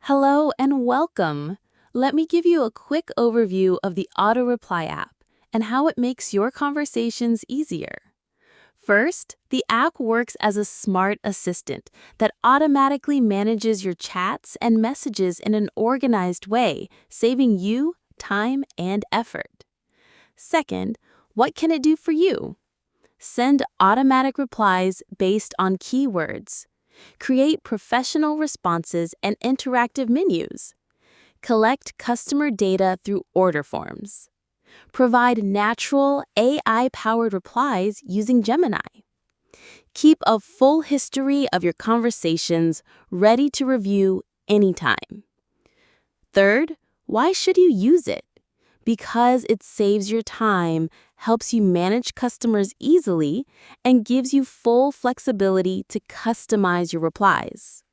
Hello and welcome. Let me give you a quick overview of the Auto Reply app and how it makes your conversations easier. First, the app works as a smart assistant that automatically manages your chats and messages in an organized way, saving you time and effort. Second, what can it do for you? Send automatic replies based on keywords. Create professional responses and interactive menus. Collect customer data through order forms. Provide natural AI-powered replies using Gemini. Keep a full history of your conversations ready to review anytime. Third, why should you use it? Because it saves your time, helps you manage customers easily, and gives you full flexibility to customize your replies.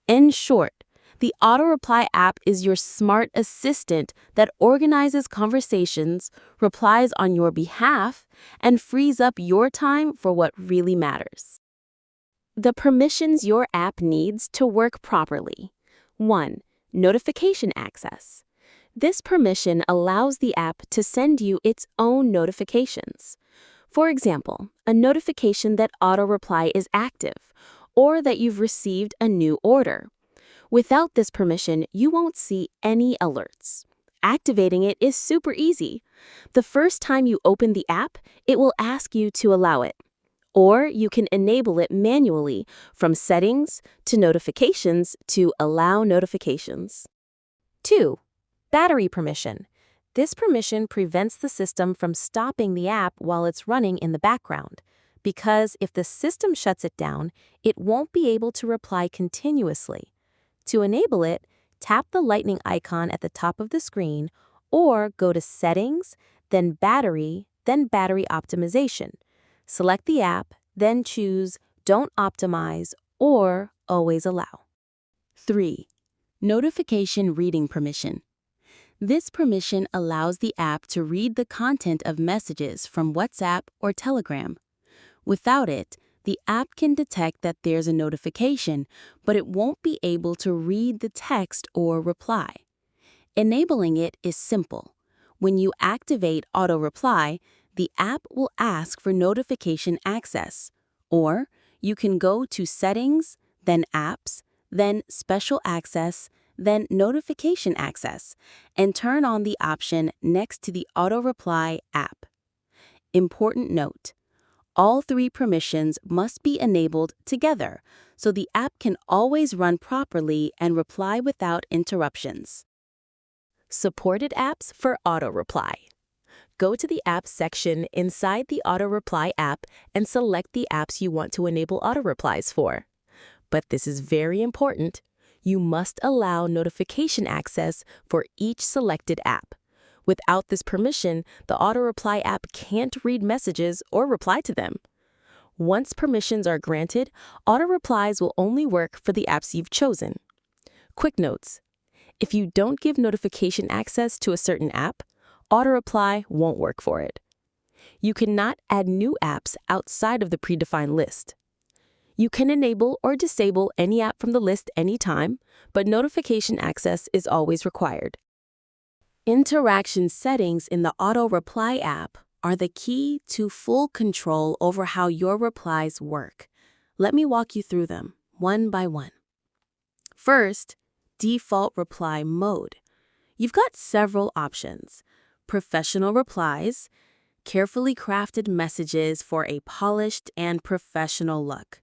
In short, the Auto Reply app is your smart assistant that organizes conversations, replies on your behalf, and frees up your time for what really matters. The permissions your app needs to work properly. 1. Notification access. This permission allows the app to send you its own notifications. For example, a notification that Auto Reply is active, or that you've received a new order. Without this permission, you won't see any alerts. Activating it is super easy. The first time you open the app, it will ask you to allow it. Or you can enable it manually from Settings to Notifications to Allow Notifications. 2. Battery permission. This permission prevents the system from stopping the app while it's running in the background, because if the system shuts it down, it won't be able to reply continuously. To enable it, tap the lightning icon at the top of the screen, or go to Settings, then Battery Optimization. Select the app, then choose Don't Optimize or Always Allow. 3. Notification reading permission. This permission allows the app to read the content of messages from WhatsApp or Telegram. Without it, the app can detect that there's a notification, but it won't be able to read the text or reply. Enabling it is simple. When you activate Auto Reply, the app will ask for notification access, or you can go to Settings, then Apps, then Special Access, then Notification Access, and turn on the option next to the Auto Reply app. Important note: all three permissions must be enabled together, so the app can always run properly and reply without interruptions. Supported apps for Auto Reply. Go to the Apps section inside the Auto Reply app and select the apps you want to enable auto replies for. But this is very important. You must allow notification access for each selected app. Without this permission, the Auto Reply app can't read messages or reply to them. Once permissions are granted, auto replies will only work for the apps you've chosen. Quick notes: if you don't give notification access to a certain app, Auto Reply won't work for it. You cannot add new apps outside of the predefined list. You can enable or disable any app from the list anytime, but notification access is always required. Interaction settings in the Auto Reply app are the key to full control over how your replies work. Let me walk you through them, one by one. First, default reply mode. You've got several options: professional replies, carefully crafted messages for a polished and professional look.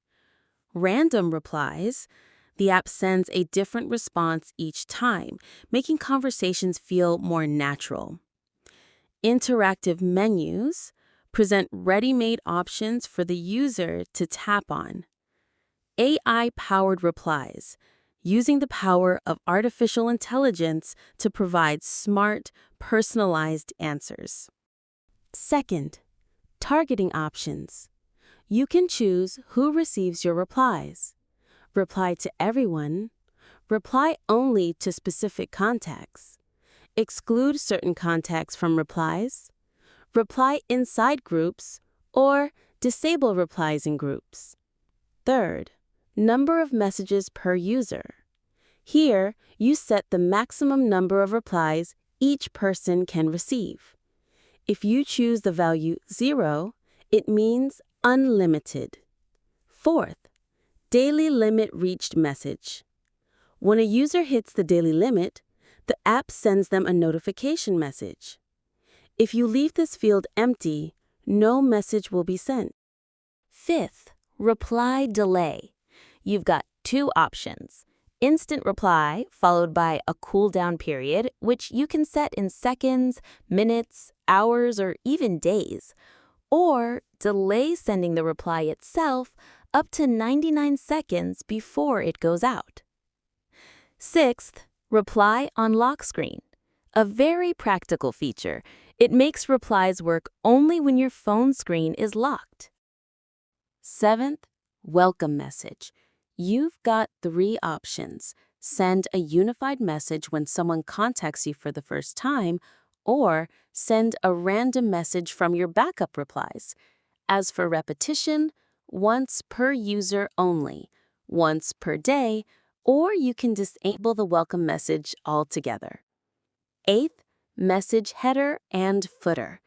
Random replies. The app sends a different response each time, making conversations feel more natural. Interactive menus present ready-made options for the user to tap on. AI-powered replies, using the power of artificial intelligence to provide smart, personalized answers. Second, targeting options. You can choose who receives your replies. Reply to everyone. Reply only to specific contacts. Exclude certain contacts from replies. Reply inside groups, or disable replies in groups. Third, number of messages per user. Here, you set the maximum number of replies each person can receive. If you choose the value 0, it means unlimited. Fourth, daily limit reached message. When a user hits the daily limit, the app sends them a notification message. If you leave this field empty, no message will be sent. Fifth, reply delay. You've got two options. Instant reply, followed by a cooldown period, which you can set in seconds, minutes, hours, or even days. Or delay sending the reply itself up to 99 seconds before it goes out. Sixth, reply on lock screen. A very practical feature. It makes replies work only when your phone screen is locked. Seventh, welcome message. You've got 3 options. Send a unified message when someone contacts you for the first time, or send a random message from your backup replies. As for repetition, once per user only, once per day, or you can disable the welcome message altogether. Eighth, message header and footer.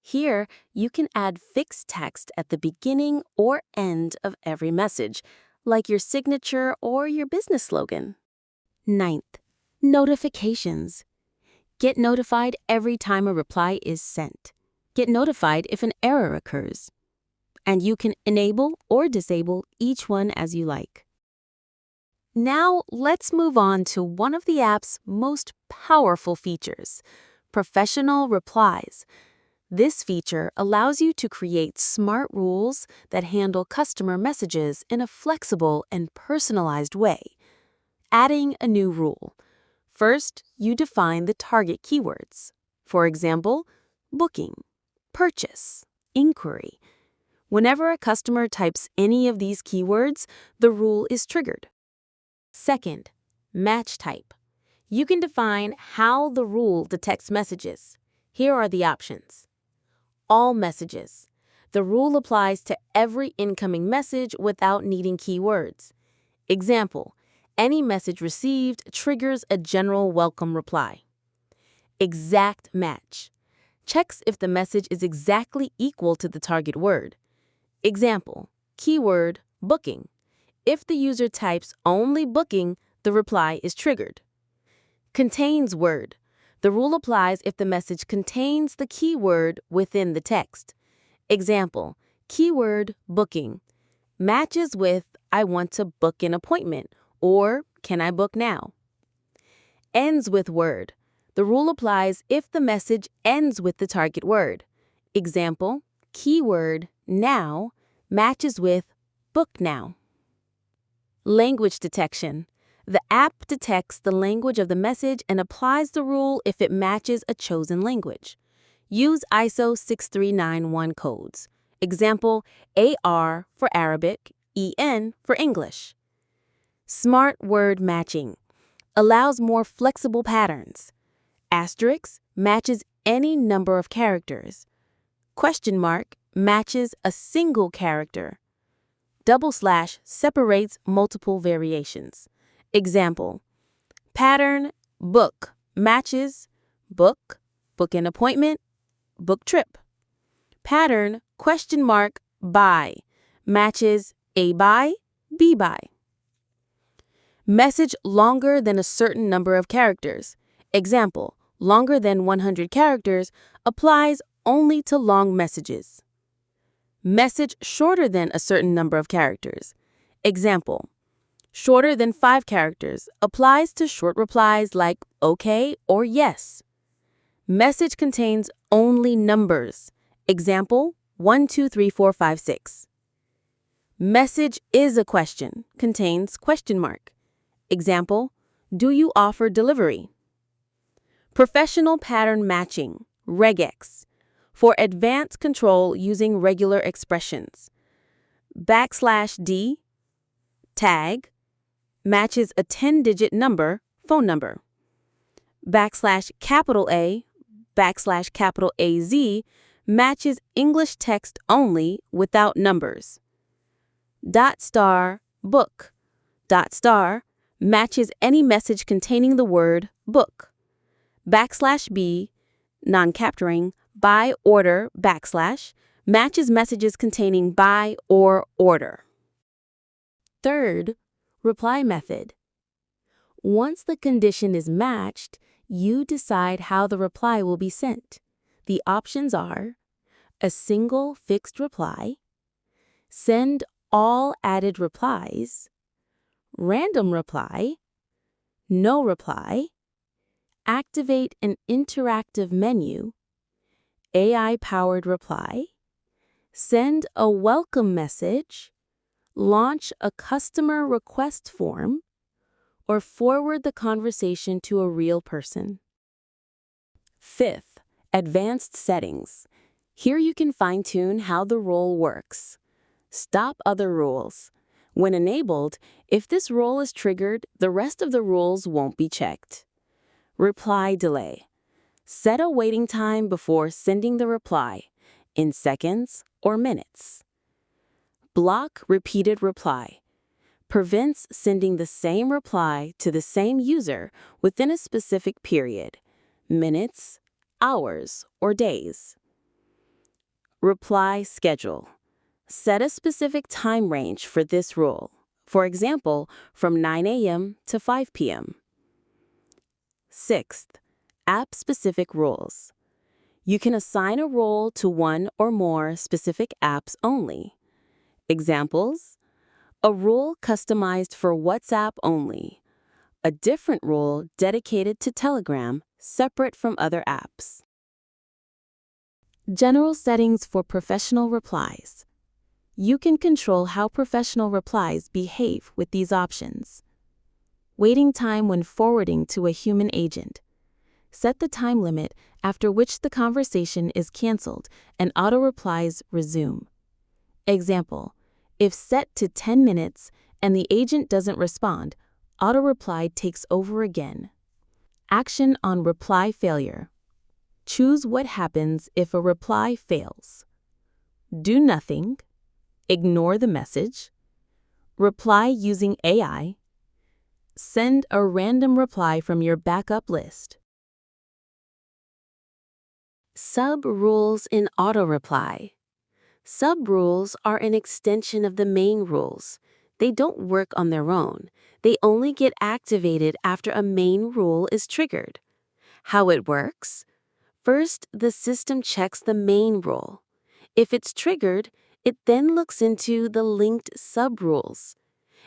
Here, you can add fixed text at the beginning or end of every message, like your signature or your business slogan. Ninth, notifications. Get notified every time a reply is sent. Get notified if an error occurs. And you can enable or disable each one as you like. Now, let's move on to one of the app's most powerful features, professional replies. This feature allows you to create smart rules that handle customer messages in a flexible and personalized way. Adding a new rule. First, you define the target keywords. For example, booking, purchase, inquiry. Whenever a customer types any of these keywords, the rule is triggered. Second, match type. You can define how the rule detects messages. Here are the options. All messages. The rule applies to every incoming message without needing keywords. Example, any message received triggers a general welcome reply. Exact match. Checks if the message is exactly equal to the target word. Example, keyword booking. If the user types only booking, the reply is triggered. Contains word. The rule applies if the message contains the keyword within the text. Example, keyword booking. Matches with I want to book an appointment or can I book now? Ends with word. The rule applies if the message ends with the target word. Example, keyword now matches with book now. Language detection. The app detects the language of the message and applies the rule if it matches a chosen language. Use ISO 6391 codes. Example, AR for Arabic, EN for English. Smart word matching. Allows more flexible patterns. Asterisk matches any number of characters. Question mark matches a single character. Double slash separates multiple variations. Example, pattern book matches book, book an appointment, book trip. Pattern question mark buy matches A buy, B buy. Message longer than a certain number of characters. Example, longer than 100 characters applies only to long messages. Message shorter than a certain number of characters. Example, shorter than 5 characters applies to short replies like okay or yes. Message contains only numbers. Example, 1, 2, 3, 4, 5, 6. Message is a question, contains question mark. Example, do you offer delivery? Professional pattern matching, regex, for advanced control using regular expressions. \D, tag, matches a 10-digit number, phone number. \A, \AZ, matches English text only without numbers. **book, matches any message containing the word book. \B, non-capturing, by order / matches messages containing by or order. Third, reply method. Once the condition is matched, you decide how the reply will be sent. The options are a single fixed reply, send all added replies, random reply, no reply, activate an interactive menu, AI-powered reply, send a welcome message, launch a customer request form, or forward the conversation to a real person. Fifth, advanced settings. Here you can fine-tune how the rule works. Stop other rules. When enabled, if this rule is triggered, the rest of the rules won't be checked. Reply delay. Set a waiting time before sending the reply, in seconds or minutes. Block repeated reply. Prevents sending the same reply to the same user within a specific period, minutes, hours, or days. Reply schedule. Set a specific time range for this rule, for example, from 9 a.m. to 5 p.m. Sixth, app-specific rules. You can assign a role to one or more specific apps only. Examples: a rule customized for WhatsApp only, a different rule dedicated to Telegram, separate from other apps. General settings for professional replies. You can control how professional replies behave with these options. Waiting time when forwarding to a human agent. Set the time limit after which the conversation is canceled and auto-replies resume. Example: if set to 10 minutes and the agent doesn't respond, auto-reply takes over again. Action on reply failure. Choose what happens if a reply fails. Do nothing. Ignore the message. Reply using AI. Send a random reply from your backup list. Sub-rules in auto-reply. Sub-rules are an extension of the main rules. They don't work on their own. They only get activated after a main rule is triggered. How it works? First, the system checks the main rule. If it's triggered, it then looks into the linked sub-rules.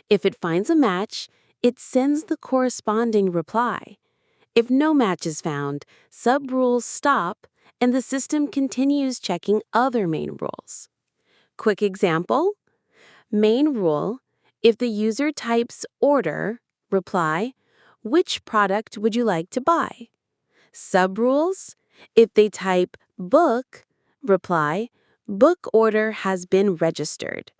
If it finds a match, it sends the corresponding reply. If no match is found, sub-rules stop and the system continues checking other main rules. Quick example: main rule, if the user types order, reply, which product would you like to buy? Sub-rules, if they type book, reply, book order has been registered.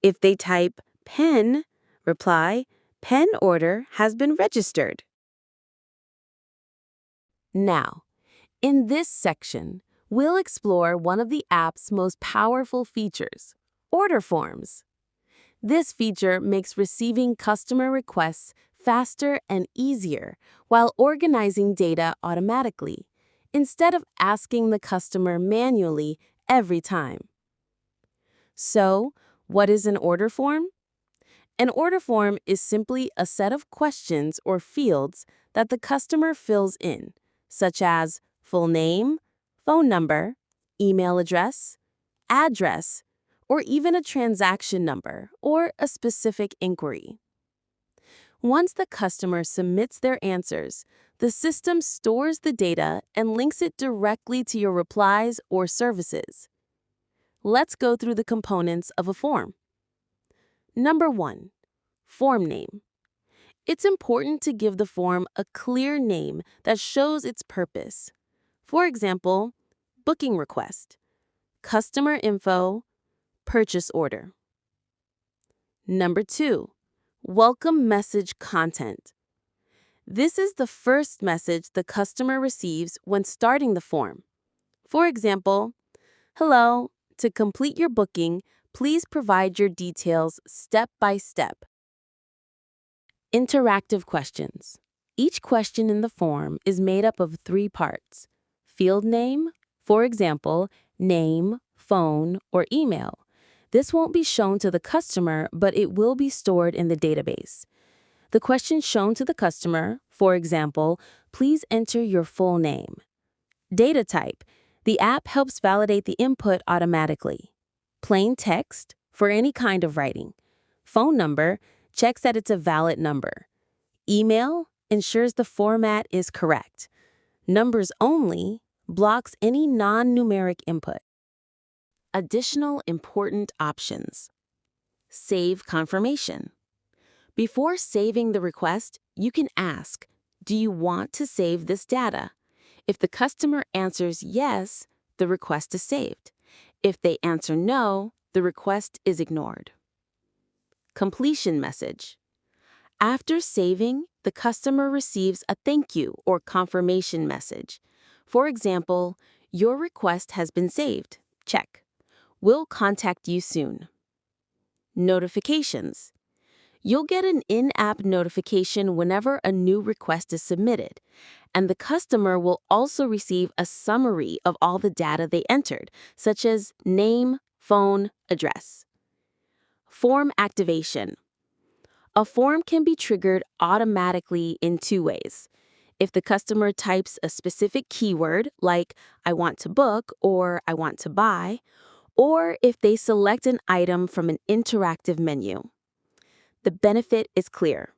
If they type pen, reply, pen order has been registered. Now, in this section, we'll explore one of the app's most powerful features: order forms. This feature makes receiving customer requests faster and easier while organizing data automatically, instead of asking the customer manually every time. So, what is an order form? An order form is simply a set of questions or fields that the customer fills in, such as full name, phone number, email address, or even a transaction number or a specific inquiry. Once the customer submits their answers, the system stores the data and links it directly to your replies or services. Let's go through the components of a form. Number 1, form name. It's important to give the form a clear name that shows its purpose. For example, booking request, customer info, purchase order. Number 2, welcome message content. This is the first message the customer receives when starting the form. For example, hello, to complete your booking, please provide your details step by step. Interactive questions. Each question in the form is made up of 3 parts. Field name, for example, name, phone, or email. This won't be shown to the customer, but it will be stored in the database. The question shown to the customer, for example, please enter your full name. Data type. The app helps validate the input automatically. Plain text, for any kind of writing. Phone number checks that it's a valid number. Email ensures the format is correct. Numbers only blocks any non-numeric input. Additional important options. Save confirmation. Before saving the request, you can ask, do you want to save this data? If the customer answers yes, the request is saved. If they answer no, the request is ignored. Completion message. After saving, the customer receives a thank you or confirmation message. For example, your request has been saved. Check. We'll contact you soon. Notifications. You'll get an in-app notification whenever a new request is submitted, and the customer will also receive a summary of all the data they entered, such as name, phone, address. Form activation. A form can be triggered automatically in 2 ways. If the customer types a specific keyword, like I want to book or I want to buy, or if they select an item from an interactive menu. The benefit is clear.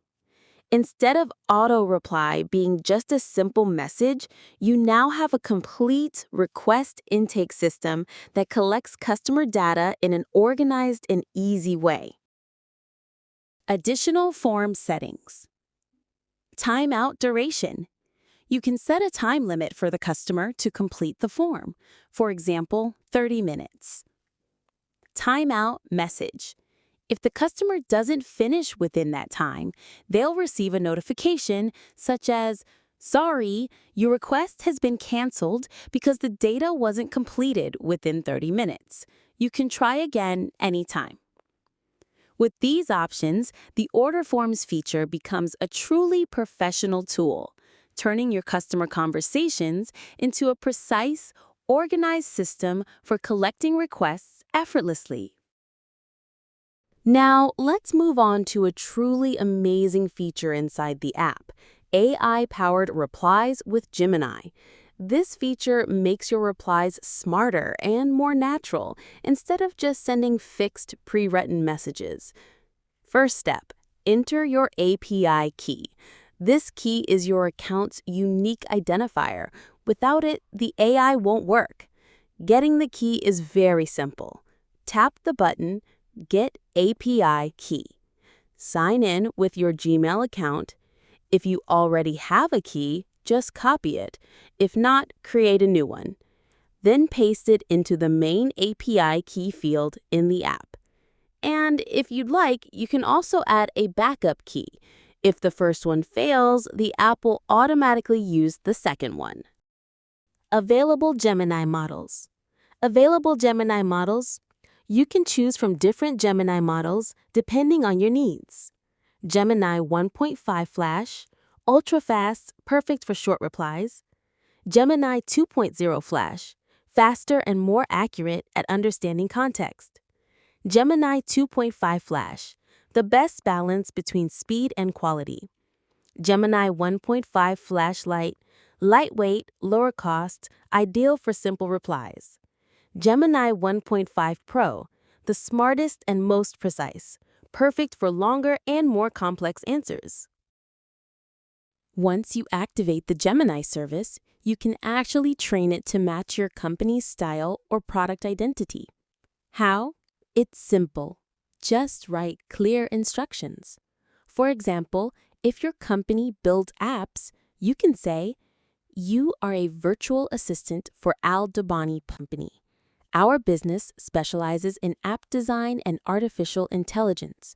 Instead of auto-reply being just a simple message, you now have a complete request intake system that collects customer data in an organized and easy way. Additional form settings. Timeout duration. You can set a time limit for the customer to complete the form, for example, 30 minutes. Timeout message. If the customer doesn't finish within that time, they'll receive a notification such as, sorry, your request has been canceled because the data wasn't completed within 30 minutes. You can try again anytime. With these options, the order forms feature becomes a truly professional tool, turning your customer conversations into a precise, organized system for collecting requests effortlessly. Now, let's move on to a truly amazing feature inside the app, AI-powered replies with Gemini. This feature makes your replies smarter and more natural instead of just sending fixed, pre-written messages. First step, enter your API key. This key is your account's unique identifier. Without it, the AI won't work. Getting the key is very simple. Tap the button, Get API Key. Sign in with your Gmail account. If you already have a key, just copy it. If not, create a new one. Then paste it into the main API key field in the app. And if you'd like, you can also add a backup key. If the first one fails, the app will automatically use the second one. Available Gemini models. Available Gemini models. You can choose from different Gemini models depending on your needs. Gemini 1.5 Flash, ultra-fast, perfect for short replies. Gemini 2.0 Flash, faster and more accurate at understanding context. Gemini 2.5 Flash, the best balance between speed and quality. Gemini 1.5 Flash Lite, lightweight, lower cost, ideal for simple replies. Gemini 1.5 Pro, the smartest and most precise, perfect for longer and more complex answers. Once you activate the Gemini service, you can actually train it to match your company's style or product identity. How? It's simple. Just write clear instructions. For example, if your company builds apps, you can say, "You are a virtual assistant for AL-DHOBHANI Company. Our business specializes in app design and artificial intelligence.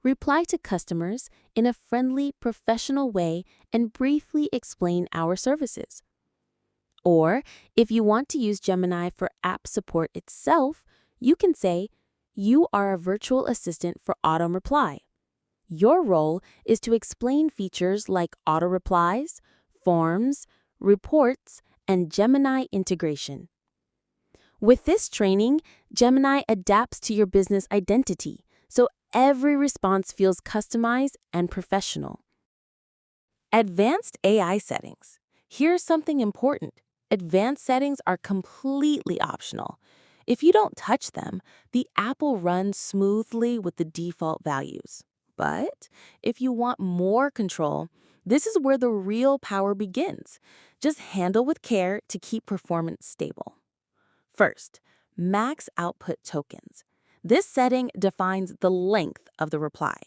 Reply to customers in a friendly, professional way and briefly explain our services." Or, if you want to use Gemini for app support itself, you can say, "You are a virtual assistant for auto reply. Your role is to explain features like auto replies, forms, reports, and Gemini integration. With this training, Gemini adapts to your business identity, so every response feels customized and professional. Advanced AI settings. Here's something important. Advanced settings are completely optional. If you don't touch them, the app will run smoothly with the default values. But if you want more control, this is where the real power begins. Just handle with care to keep performance stable. First, max output tokens. This setting defines the length of the reply.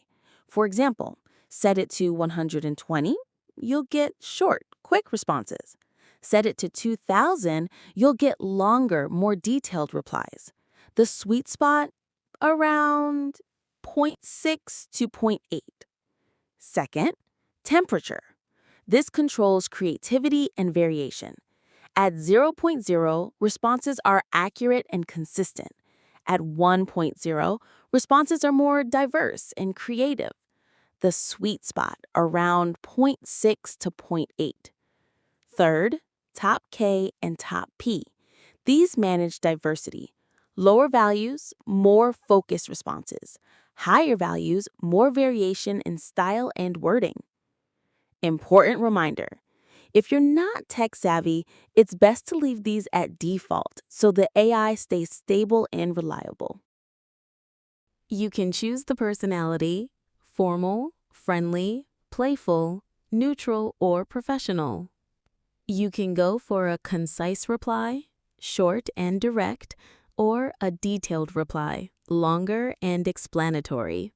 For example, set it to 120, you'll get short, quick responses. Set it to 2,000, you'll get longer, more detailed replies. The sweet spot? Around zero point 0.6 to zero point 0.8. Second, temperature. This controls creativity and variation. At 0 point 0, responses are accurate and consistent. At 1.0, responses are more diverse and creative. The sweet spot, around 0.6 to 0.8. Third, top K and top P. These manage diversity. Lower values, more focused responses. Higher values, more variation in style and wording. Important reminder. If you're not tech-savvy, it's best to leave these at default so the AI stays stable and reliable. You can choose the personality: formal, friendly, playful, neutral, or professional. You can go for a concise reply, short and direct, or a detailed reply, longer and explanatory.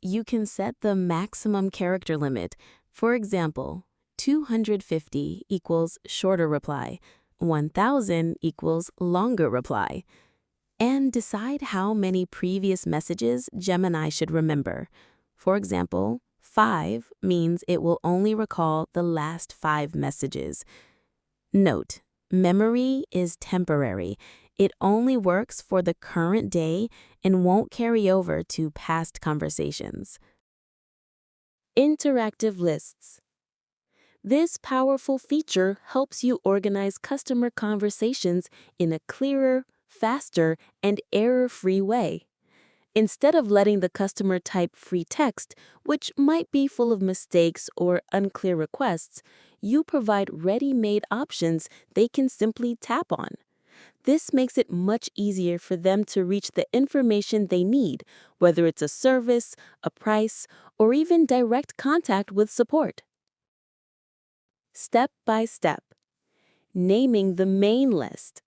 You can set the maximum character limit. For example, 250 equals shorter reply, 1,000 equals longer reply. And decide how many previous messages Gemini should remember. For example, 5 means it will only recall the last 5 messages. Note, memory is temporary. It only works for the current day and won't carry over to past conversations. Interactive lists. This powerful feature helps you organize customer conversations in a clearer, faster, and error-free way. Instead of letting the customer type free text, which might be full of mistakes or unclear requests, you provide ready-made options they can simply tap on. This makes it much easier for them to reach the information they need, whether it's a service, a price, or even direct contact with support. Step by step. Naming the main list.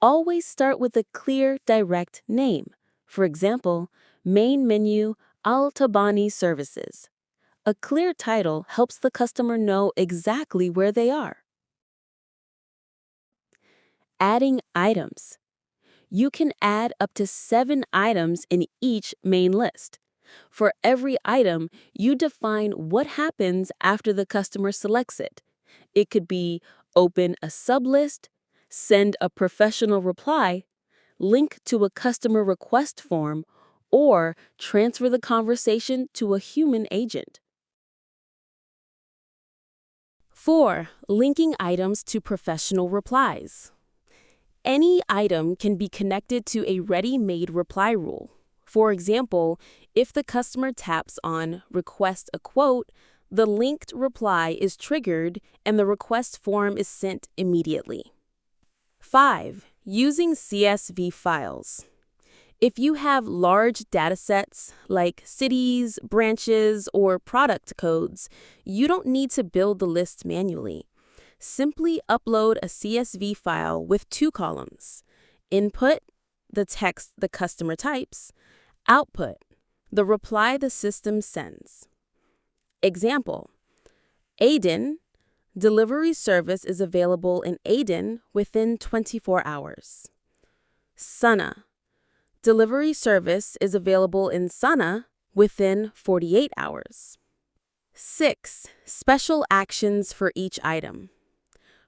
Always start with a clear, direct name. For example, main menu AL-DHOBHANI services. A clear title helps the customer know exactly where they are. Adding items. You can add up to 7 items in each main list. For every item, you define what happens after the customer selects it. It could be open a sublist, send a professional reply, link to a customer request form, or transfer the conversation to a human agent. 4. Linking items to professional replies. Any item can be connected to a ready-made reply rule. For example, if the customer taps on Request a Quote, the linked reply is triggered and the request form is sent immediately. 5. Using CSV files. If you have large datasets like cities, branches, or product codes, you don't need to build the list manually. Simply upload a CSV file with 2 columns. Input, the text the customer types. Output, the reply the system sends. Example: Aden, delivery service is available in Aden within 24 hours. Sana, delivery service is available in Sana within 48 hours. 6. Special actions for each item.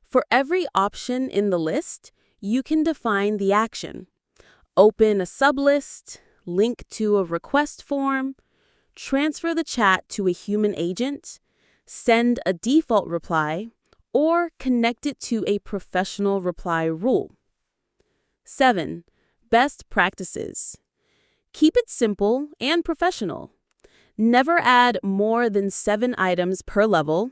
For every option in the list, you can define the action. Open a sublist, link to a request form, transfer the chat to a human agent, send a default reply, or connect it to a professional reply rule. 7. Best practices. Keep it simple and professional. Never add more than 7 items per level.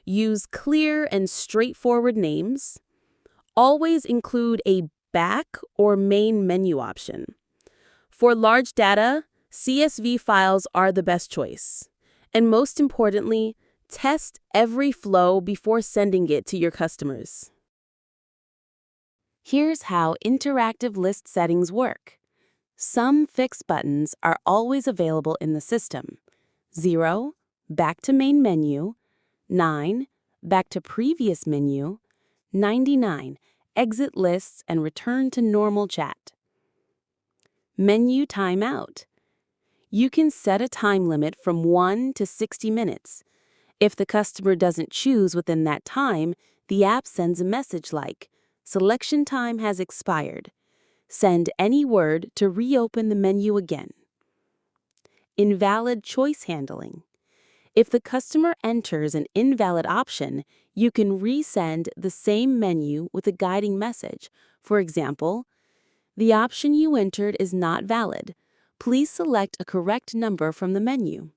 Use clear and straightforward names. Always include a back or main menu option. For large data, CSV files are the best choice. And most importantly, test every flow before sending it to your customers. Here's how interactive list settings work. Some fix buttons are always available in the system. 0, back to main menu. 9, back to previous menu. 99, exit lists and return to normal chat. Menu timeout. You can set a time limit from 1 to 60 minutes. If the customer doesn't choose within that time, the app sends a message like, "Selection time has expired. Send any word to reopen the menu again." Invalid choice handling. If the customer enters an invalid option, you can resend the same menu with a guiding message. For example, "The option you entered is not valid. Please select a correct number from the menu."